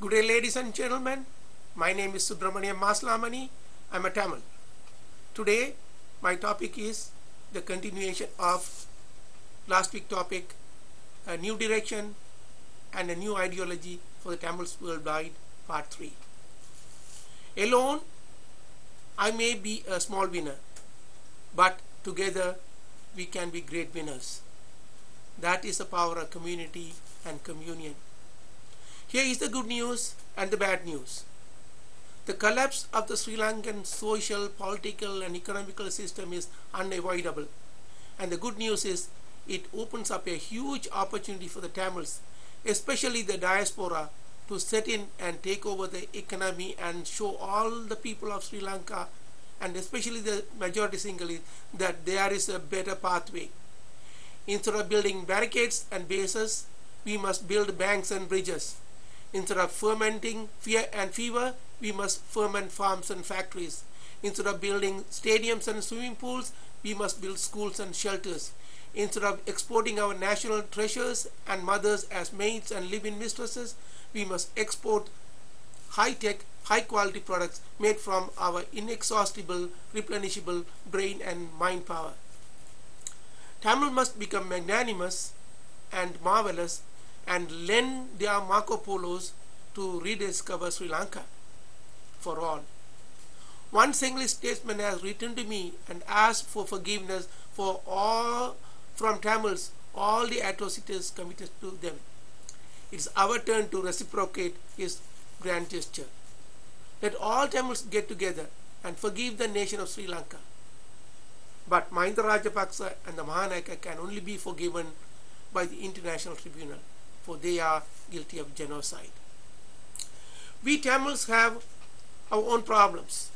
Good day, ladies and gentlemen. My name is Subramaniam Maslamani. I'm a Tamil. Today, my topic is the continuation of last week's topic, a new direction and a new ideology for the Tamils worldwide, part 3. Alone, I may be a small winner, but together we can be great winners. That is the power of community and communion. Here is the good news and the bad news. The collapse of the Sri Lankan social, political and economical system is unavoidable. And the good news is it opens up a huge opportunity for the Tamils, especially the diaspora, to set in and take over the economy and show all the people of Sri Lanka and especially the majority Sinhalese that there is a better pathway. Instead of building barricades and bases, we must build banks and bridges. Instead of fermenting fear and fever, we must ferment farms and factories. Instead of building stadiums and swimming pools, we must build schools and shelters. Instead of exporting our national treasures and mothers as maids and live-in mistresses, we must export high-tech, high-quality products made from our inexhaustible, replenishable brain and mind power. Tamil must become magnanimous and marvelous and lend their Marco Polos to rediscover Sri Lanka for all. One Sinhalese statesman has written to me and asked for forgiveness for all from Tamils, all the atrocities committed to them. It's our turn to reciprocate his grand gesture. Let all Tamils get together and forgive the nation of Sri Lanka. But Mahinda Rajapaksa and the Mahanayaka can only be forgiven by the International Tribunal, for they are guilty of genocide. We Tamils have our own problems.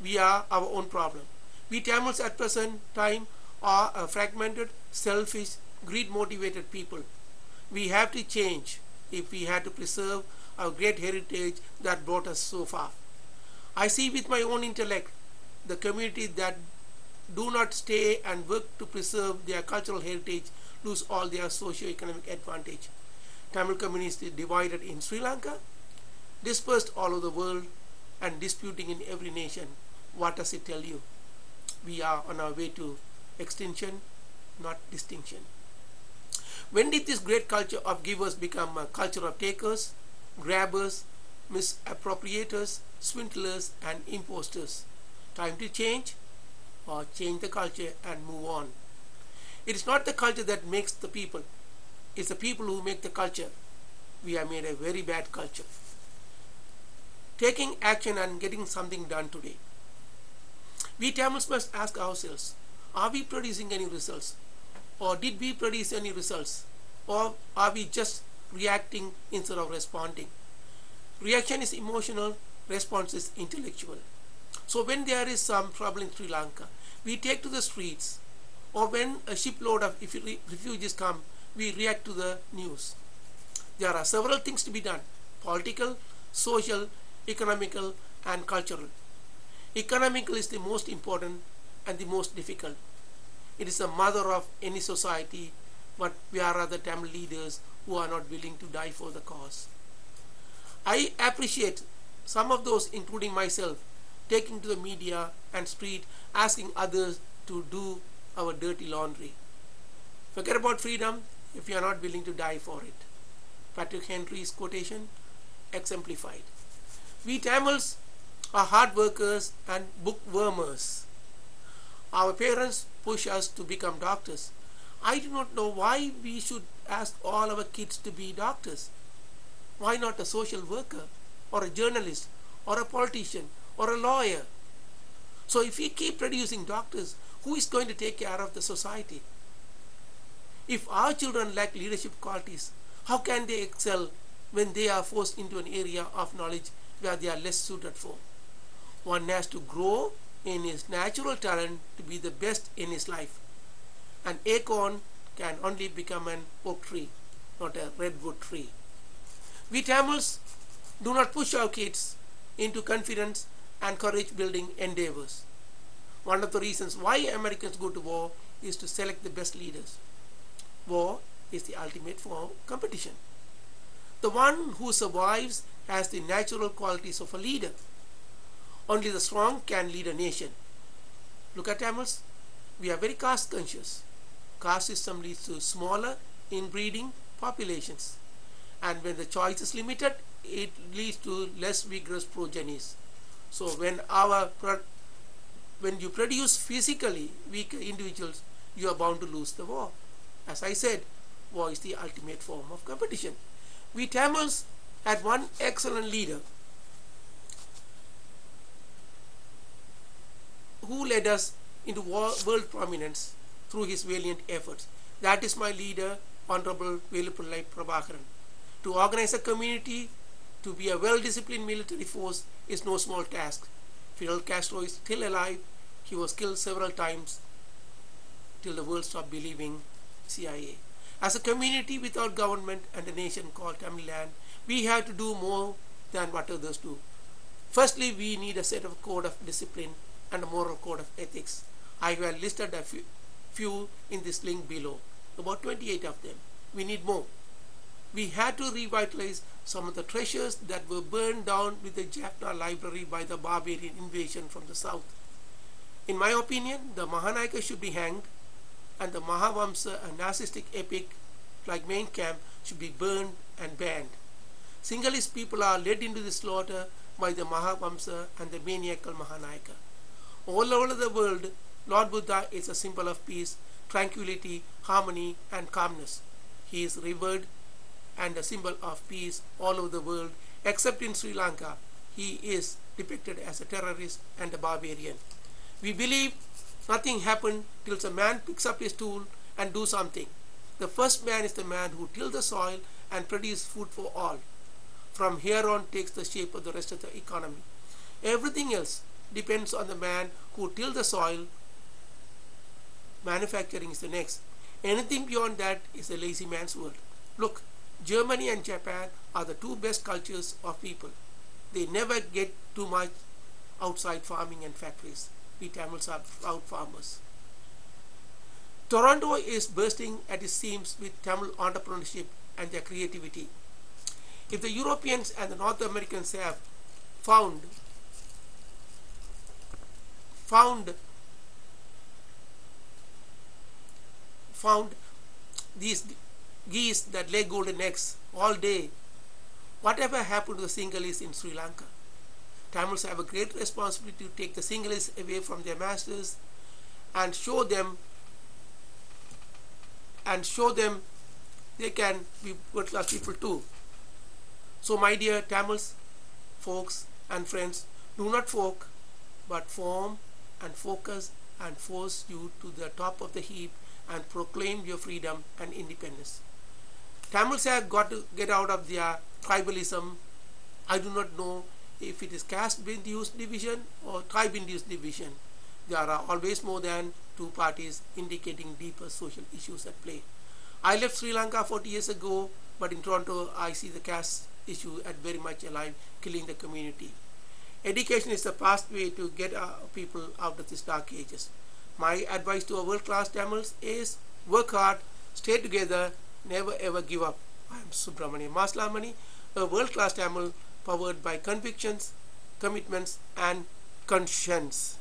We are our own problem. We Tamils at present time are a fragmented, selfish, greed-motivated people. We have to change if we have to preserve our great heritage that brought us so far. I see with my own intellect the community that do not stay and work to preserve their cultural heritage lose all their socio-economic advantage. Tamil community is divided in Sri Lanka, dispersed all over the world and disputing in every nation. What does it tell you? We are on our way to extinction, not distinction. When did this great culture of givers become a culture of takers, grabbers, misappropriators, swindlers and imposters? Time to change or change the culture and move on. It is not the culture that makes the people. It's the people who make the culture. We have made a very bad culture. Taking action and getting something done today. We Tamils must ask ourselves, are we producing any results? Or did we produce any results? Or are we just reacting instead of responding? Reaction is emotional, response is intellectual. So when there is some trouble in Sri Lanka, we take to the streets, or when a shipload of refugees come, we react to the news. There are several things to be done: political, social, economical and cultural. Economical is the most important and the most difficult. It is the mother of any society, but we are other Tamil leaders who are not willing to die for the cause. I appreciate some of those, including myself, taking to the media and street, asking others to do our dirty laundry. Forget about freedom if you are not willing to die for it. Patrick Henry's quotation exemplified. We Tamils are hard workers and bookwormers. Our parents push us to become doctors. I do not know why we should ask all our kids to be doctors. Why not a social worker or a journalist or a politician or a lawyer? So if we keep producing doctors, who is going to take care of the society? If our children lack leadership qualities, how can they excel when they are forced into an area of knowledge where they are less suited for? One has to grow in his natural talent to be the best in his life. An acorn can only become an oak tree, not a redwood tree. We Tamils do not push our kids into confidence and courage building endeavors. One of the reasons why Americans go to war is to select the best leaders. War is the ultimate form of competition. The one who survives has the natural qualities of a leader. Only the strong can lead a nation. Look at Tamils. We are very caste conscious. Caste system leads to smaller inbreeding populations. And when the choice is limited, it leads to less vigorous progenies. So when you produce physically weak individuals, you are bound to lose the war. As I said, war is the ultimate form of competition. We Tamils had one excellent leader who led us into world prominence through his valiant efforts. That is my leader, Honorable Veluppillai Prabhakaran. To organize a community, to be a well-disciplined military force is no small task. Fidel Castro is still alive. He was killed several times till the world stopped believing CIA. As a community without government and a nation called Tamil Land, we have to do more than what others do. Firstly, we need a set of code of discipline and a moral code of ethics. I have listed a few in this link below, about 28 of them. We need more. We had to revitalize some of the treasures that were burned down with the Jaffna library by the barbarian invasion from the south. In my opinion, the Mahanayakas should be hanged, and the Mahavamsa, a narcissistic epic like Mein Kampf, should be burned and banned. Sinhalese people are led into the slaughter by the Mahavamsa and the maniacal Mahanayaka. All over the world, Lord Buddha is a symbol of peace, tranquility, harmony, and calmness. He is revered and a symbol of peace all over the world, except in Sri Lanka. He is depicted as a terrorist and a barbarian. We believe nothing happened till a man picks up his tool and do something. The first man is the man who tills the soil and produces food for all. From here on takes the shape of the rest of the economy. Everything else depends on the man who tills the soil. Manufacturing is the next. Anything beyond that is a lazy man's world. Look, Germany and Japan are the two best cultures of people. They never get too much outside farming and factories. We Tamils are proud farmers. Toronto is bursting at its seams with Tamil entrepreneurship and their creativity. If the Europeans and the North Americans have found these geese that lay golden eggs all day, whatever happened to the Sinhalese in Sri Lanka? Tamils have a great responsibility to take the Sinhalese away from their masters and show them they can be world-class people too. So my dear Tamils, folks and friends, do not fork, but form and focus and force you to the top of the heap and proclaim your freedom and independence. Tamils have got to get out of their tribalism. I do not know if it is caste-induced division or tribe-induced division. There are always more than two parties, indicating deeper social issues at play. I left Sri Lanka 40 years ago, but in Toronto I see the caste issue at very much alive, killing the community. Education is the fast way to get people out of these dark ages. My advice to our world-class Tamils is work hard, stay together, never ever give up. I am Subramaniam Maslamani, a world-class Tamil powered by convictions, commitments and conscience.